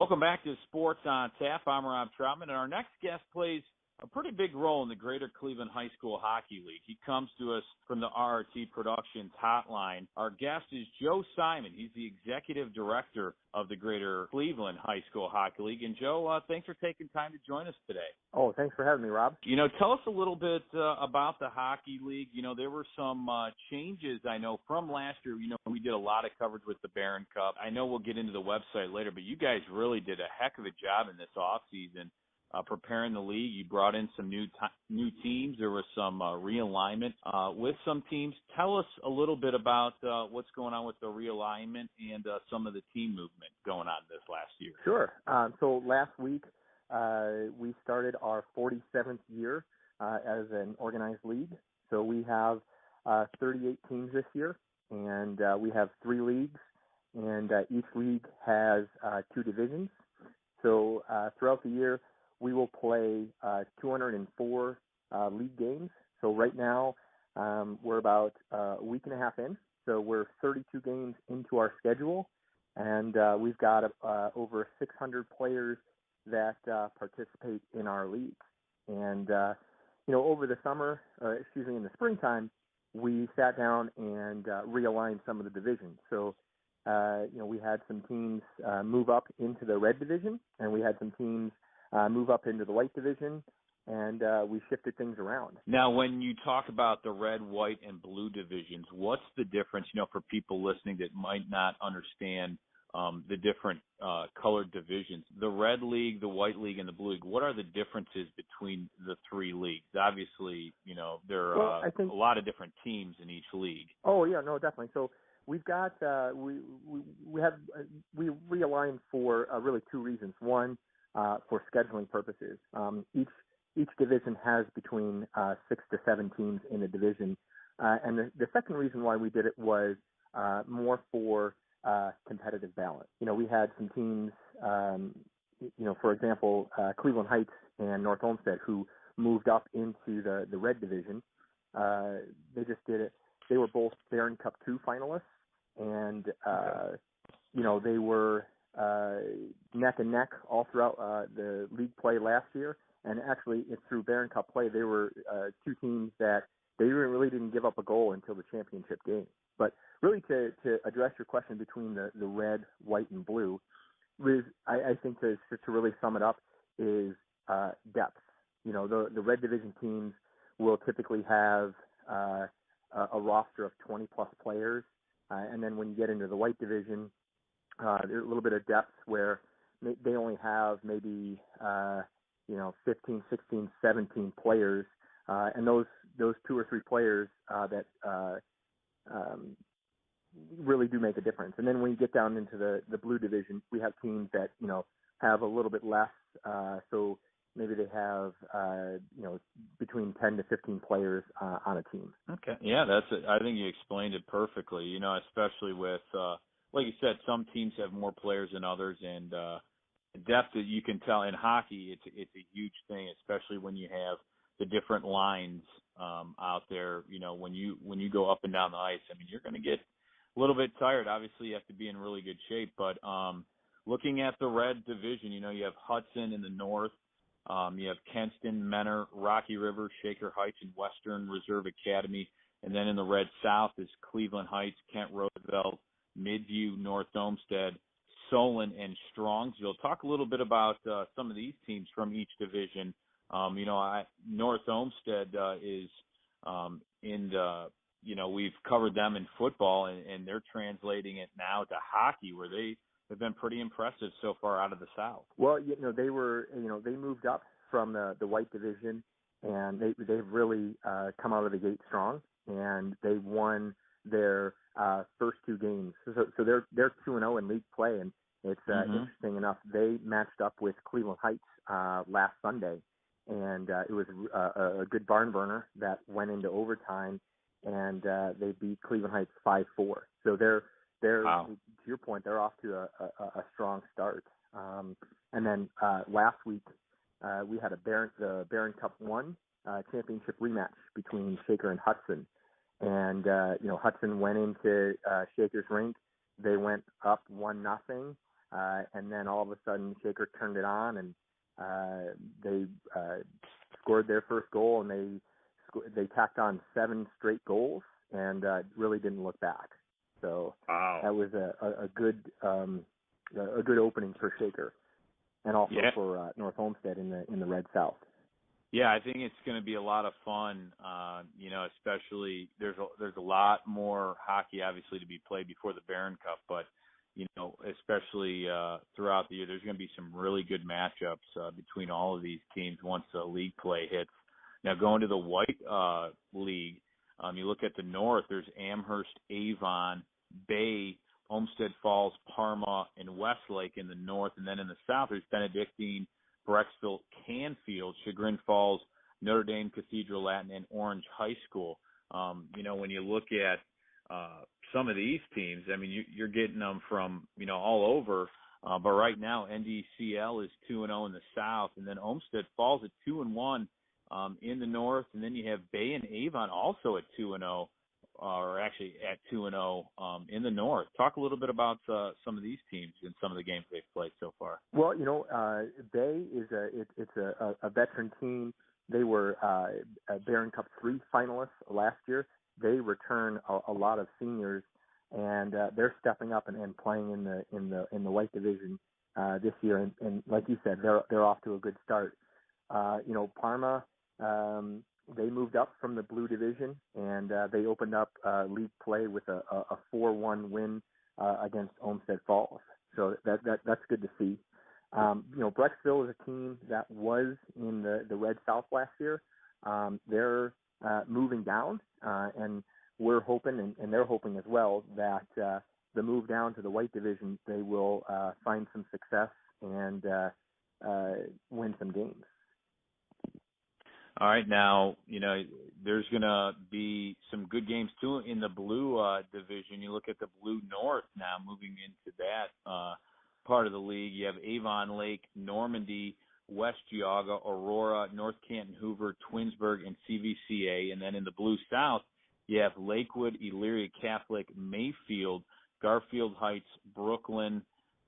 Welcome back to Sports on Tap. I'm Rob Troutman, and our next guest plays a pretty big role in the Greater Cleveland High School Hockey League. He comes to us from the RRT Productions hotline. Our guest is Joe Simon. He's the executive director of the Greater Cleveland High School Hockey League. And Joe, thanks for taking time to join us today. Oh, thanks for having me, Rob. Tell us a little bit about the Hockey League. There were some changes, I know, from last year. We did a lot of coverage with the Barron Cup. I know we'll get into the website later, but you guys really did a heck of a job in this offseason preparing the league. You brought in some new teams. There was some realignment with some teams. Tell us a little bit about what's going on with the realignment and some of the team movement going on this last year. Sure. So last week, we started our 47th year as an organized league. So we have 38 teams this year, and we have 3 leagues, and each league has 2 divisions. So throughout the year, we will play 204 league games. So right now, we're about a week and a half in. So we're 32 games into our schedule, and we've got over 600 players that participate in our league. And, over the summer, in the springtime, we sat down and realigned some of the divisions. So, we had some teams move up into the red division, and we had some teams move up into the white division, and we shifted things around. Now, when you talk about the red, white, and blue divisions, what's the difference, for people listening that might not understand the different colored divisions? The red league, the white league, and the blue league, what are the differences between the 3 leagues? Obviously, there are a lot of different teams in each league. Oh, yeah, no, definitely. So we've got, we realigned for really 2 reasons. One, for scheduling purposes. Each division has between 6 to 7 teams in the division. And the second reason why we did it was more for competitive balance. We had some teams, for example, Cleveland Heights and North Olmsted, who moved up into the red division. They just did it. They were both Barron Cup 2 finalists, and, they were neck and neck all throughout the league play last year. And actually, through Barron Cup play, they were 2 teams that they really didn't give up a goal until the championship game. But really, to address your question between the red, white, and blue, I think to really sum it up is depth. The red division teams will typically have a roster of 20-plus players. And then when you get into the white division, there's a little bit of depth where they only have maybe 15, 16, 17 players, and those 2 or 3 players that really do make a difference. And then when you get down into the blue division, we have teams that have a little bit less, so maybe they have between 10 to 15 players on a team. Okay, yeah, I think you explained it perfectly. Especially with like you said, some teams have more players than others, and depth that you can tell in hockey, it's a huge thing, especially when you have the different lines out there. When you go up and down the ice, you're going to get a little bit tired. Obviously, you have to be in really good shape. But looking at the red division, you have Hudson in the north. You have Kenston, Menor, Rocky River, Shaker Heights, and Western Reserve Academy. And then in the red south is Cleveland Heights, Kent Roosevelt, Midview, North Olmsted, Solon, and Strongsville. Talk a little bit about some of these teams from each division. North Olmsted is in the, we've covered them in football, and they're translating it now to hockey, where they have been pretty impressive so far out of the South. Well, they were, they moved up from the white division, and they've really come out of the gate strong, and they won their first 2 games. So they're 2-0 in league play, and it's interesting enough, they matched up with Cleveland Heights last Sunday, and it was a good barn burner that went into overtime, and they beat Cleveland Heights 5-4. So they're wow. To your point, they're off to a strong start. And then last week we had the Barron Cup 1 championship rematch between Shaker and Hudson. And, Hudson went into Shaker's rink. They went up 1-0. and then all of a sudden Shaker turned it on, and they scored their first goal, and they tacked on 7 straight goals, and really didn't look back. So wow. that was a good opening for Shaker, and also for North Olmsted in the Red South. Yeah, I think it's going to be a lot of fun. Especially there's a lot more hockey obviously to be played before the Barron Cup, but especially throughout the year, there's going to be some really good matchups between all of these teams once the league play hits. Now, going to the White League, you look at the North, there's Amherst, Avon, Bay, Olmsted Falls, Parma, and Westlake in the North. And then in the South, there's Benedictine, Brecksville, Canfield, Chagrin Falls, Notre Dame Cathedral Latin, and Orange High School. When you look at some of these teams, I mean, you're getting them from, all over. But right now, NDCL is 2-0 in the South, and then Olmsted Falls at 2-1 in the North, and then you have Bay and Avon also at 2-0, or actually at 2-0 in the North. Talk a little bit about some of these teams and some of the games they've played so far. Well, Bay is a veteran team. They were Barron Cup 3 finalists last year. They return a lot of seniors, and they're stepping up and playing in the White Division this year. And like you said, they're off to a good start. Parma, they moved up from the Blue Division, and they opened up league play with a 4-1 win against Olmsted Falls. So that's good to see. Brecksville is a team that was in the Red South last year. They're moving down, and we're hoping, and they're hoping as well, that the move down to the White Division, they will find some success and win some games. All right, now, there's going to be some good games, too, in the Blue Division. You look at the Blue North now, moving into that part of the league. You have Avon Lake, Normandy, West Geauga, Aurora, North Canton, Hoover, Twinsburg, and CVCA. And then in the Blue South, you have Lakewood, Elyria Catholic, Mayfield, Garfield Heights, Brooklyn,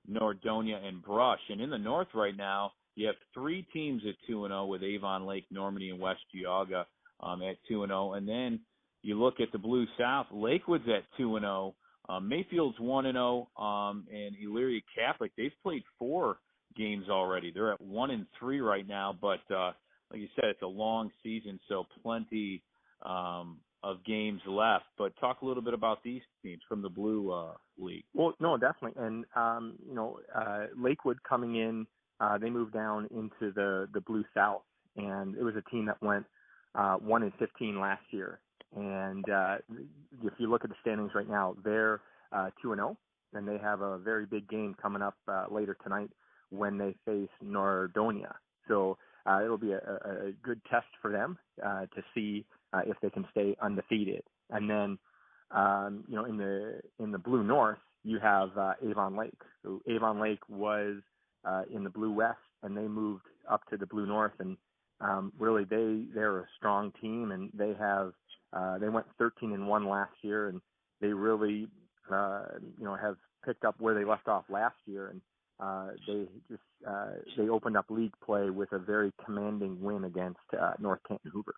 Nordonia, and Brush. And in the North right now, you have 3 teams at 2-0 with Avon Lake, Normandy, and West Geauga at 2-0. And then you look at the Blue South, Lakewood's at 2-0, Mayfield's 1-0, and Elyria Catholic, they've played 4 games already. They're at 1-3 right now, but like you said, it's a long season, so plenty of games left. But talk a little bit about these teams from the Blue League. Well, no, definitely. And, Lakewood coming in, they moved down into the Blue South, and it was a team that went 1-15 last year. And if you look at the standings right now, they're 2-0, and they have a very big game coming up later tonight when they face Nordonia. So it'll be a good test for them to see if they can stay undefeated. And then, in the Blue North, you have Avon Lake. So Avon Lake was in the Blue West, and they moved up to the Blue North, and really they're a strong team, and they went 13-1 last year, and they really have picked up where they left off last year, and they opened up league play with a very commanding win against North Canton Hoover.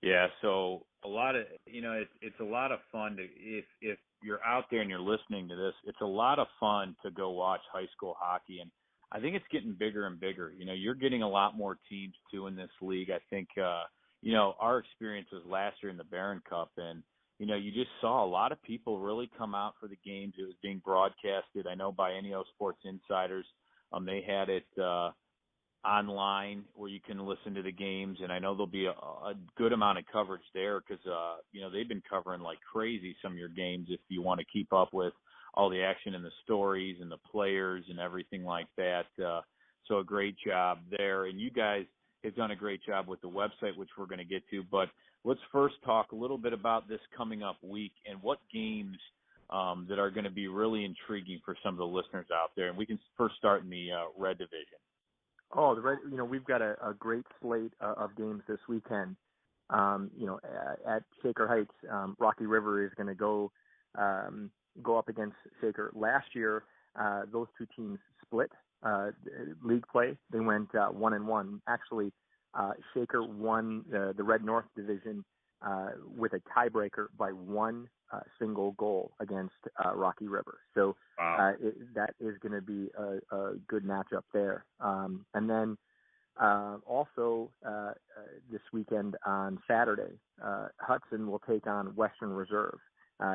Yeah, so a lot of it's a lot of fun to if you're out there and you're listening to this, it's a lot of fun to go watch high school hockey, and I think it's getting bigger and bigger. You're getting a lot more teams too in this league. I think our experience was last year in the Barron Cup, and you just saw a lot of people really come out for the games. It was being broadcasted, I know, by NEO Sports Insiders. They had it online where you can listen to the games, and I know there'll be a good amount of coverage there because they've been covering like crazy some of your games if you want to keep up with all the action and the stories and the players and everything like that. So a great job there, and you guys have done a great job with the website, which we're going to get to. But let's first talk a little bit about this coming up week and what games that are going to be really intriguing for some of the listeners out there. And we can first start in the Red Division. Oh, we've got a great slate of games this weekend. At Shaker Heights, Rocky River is going to go go up against Shaker. Last year, those two teams split league play. They went 1-1. Actually, Shaker won the Red North division with a tiebreaker by one single goal against Rocky River. So wow. that is going to be a good matchup there. And then also this weekend on Saturday, Hudson will take on Western Reserve.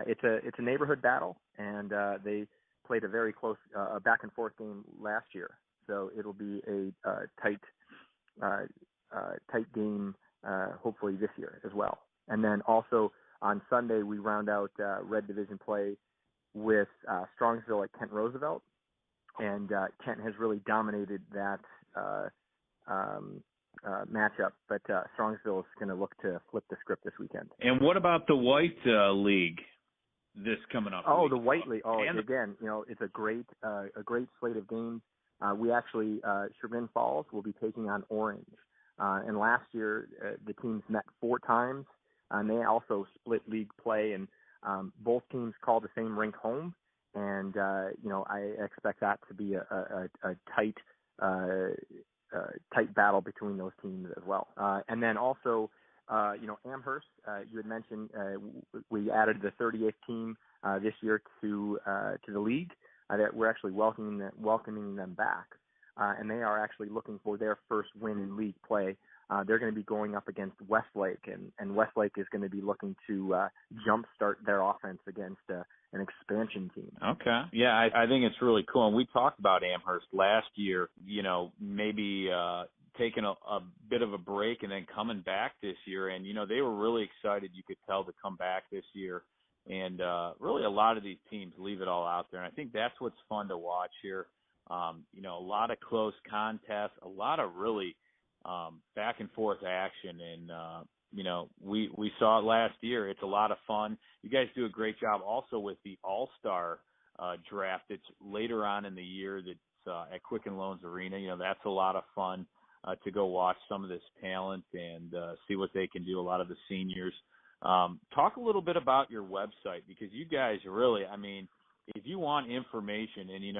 It's a neighborhood battle, and they played a very close back and forth game last year. So it'll be a tight game, hopefully this year as well. And then also on Sunday, we round out Red Division play with Strongsville at Kent Roosevelt. And Kent has really dominated that matchup, but Strongsville is going to look to flip the script this weekend. And what about the White League this coming up? Oh, the White League. Oh, and again, it's a great slate of games. We actually, Chagrin Falls will be taking on Orange. And last year, the teams met 4 times, and they also split league play, and both teams called the same rink home. And, I expect that to be a tight battle between those teams as well. And then also, Amherst, you had mentioned we added the 38th team this year to the league. That we're actually welcoming them back, and they are actually looking for their first win in league play. They're going to be going up against Westlake, and Westlake is going to be looking to jumpstart their offense against an expansion team. Okay. Yeah, I think it's really cool. And we talked about Amherst last year, maybe taking a bit of a break and then coming back this year. And, they were really excited, you could tell, to come back this year. And really a lot of these teams leave it all out there. And I think that's what's fun to watch here. A lot of close contests, a lot of really back and forth action. And, we saw it last year. It's a lot of fun. You guys do a great job also with the All-Star draft. It's later on in the year that's at Quicken Loans Arena. That's a lot of fun to go watch some of this talent and see what they can do, a lot of the seniors. Talk a little bit about your website, because you guys really, if you want information, and,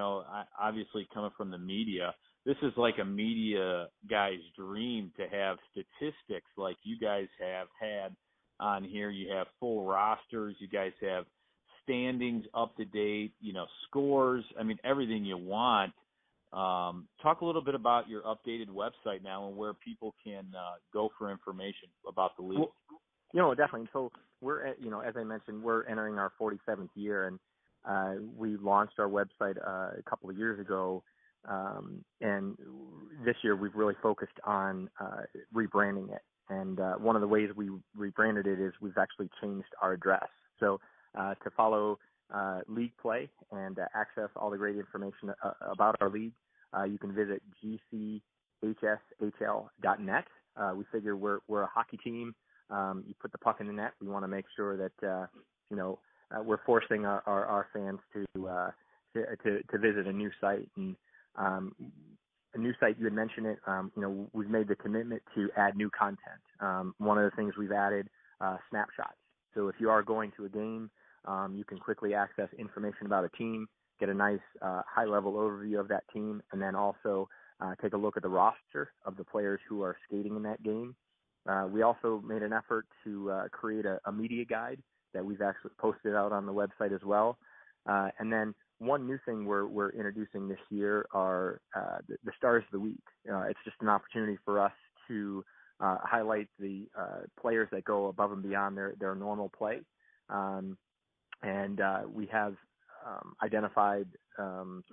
obviously coming from the media, this is like a media guy's dream to have statistics like you guys have had on here. You have full rosters. You guys have standings up to date, scores. Everything you want. Talk a little bit about your updated website now and where people can go for information about the league. Well, definitely. So we're, as I mentioned, we're entering our 47th year, and we launched our website a couple of years ago. And this year we've really focused on rebranding it. And one of the ways we rebranded it is we've actually changed our address. So to follow league play and access all the great information about our league, you can visit GCHSHL.net. We figure we're a hockey team. You put the puck in the net. We want to make sure that we're forcing our fans to visit a new site. And a new site, you had mentioned it. We've made the commitment to add new content. One of the things we've added snapshots. So if you are going to a game, you can quickly access information about a team, get a nice high-level overview of that team, and then also take a look at the roster of the players who are skating in that game. We also made an effort to create a media guide that we've actually posted out on the website as well. And then one new thing we're introducing this year are the Stars of the Week. It's just an opportunity for us to highlight the players that go above and beyond their normal play. And we have identified some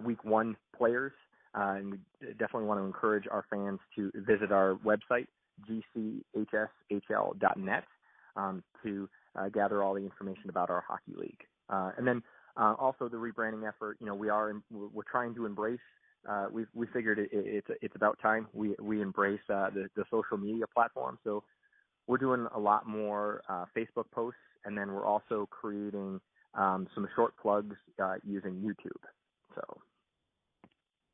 Week 1 players, and we definitely want to encourage our fans to visit our website, GCHSHL.net, to gather all the information about our hockey league. And then also the rebranding effort, we're trying to embrace. We figured it's about time we embrace the social media platform. So we're doing a lot more Facebook posts, and then we're also creating some short plugs using YouTube. So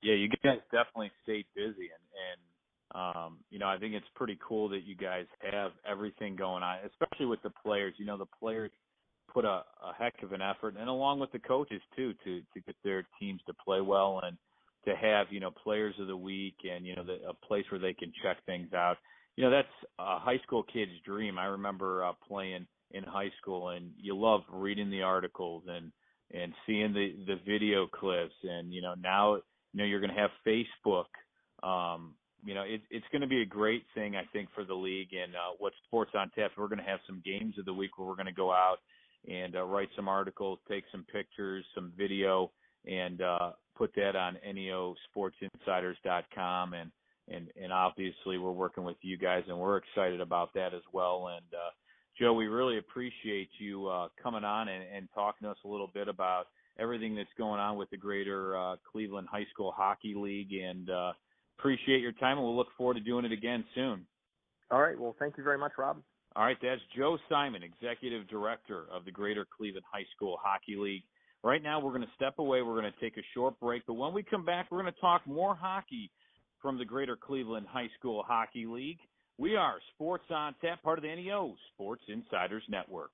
yeah, you guys definitely stayed busy, and I think it's pretty cool that you guys have everything going on, especially with the players. The players put a heck of an effort, and along with the coaches too, to get their teams to play well and to have, players of the week and, a place where they can check things out. That's a high school kid's dream. I remember playing in high school, and you love reading the articles and seeing the video clips, and now you're going to have Facebook. It's going to be a great thing, I think, for the league. And what Sports on Tap, we're going to have some games of the week where we're going to go out and write some articles, take some pictures, some video, and put that on neosportsinsiders.com. And obviously we're working with you guys, and we're excited about that as well. And Joe, we really appreciate you coming on and talking to us a little bit about everything that's going on with the Greater Cleveland High School Hockey League, and appreciate your time, and we'll look forward to doing it again soon. All right. Well, thank you very much, Rob. All right. That's Joe Simon, Executive Director of the Greater Cleveland High School Hockey League. Right now, we're going to step away. We're going to take a short break, but when we come back, we're going to talk more hockey from the Greater Cleveland High School Hockey League. We are Sports on Tap, part of the NEO Sports Insiders Network.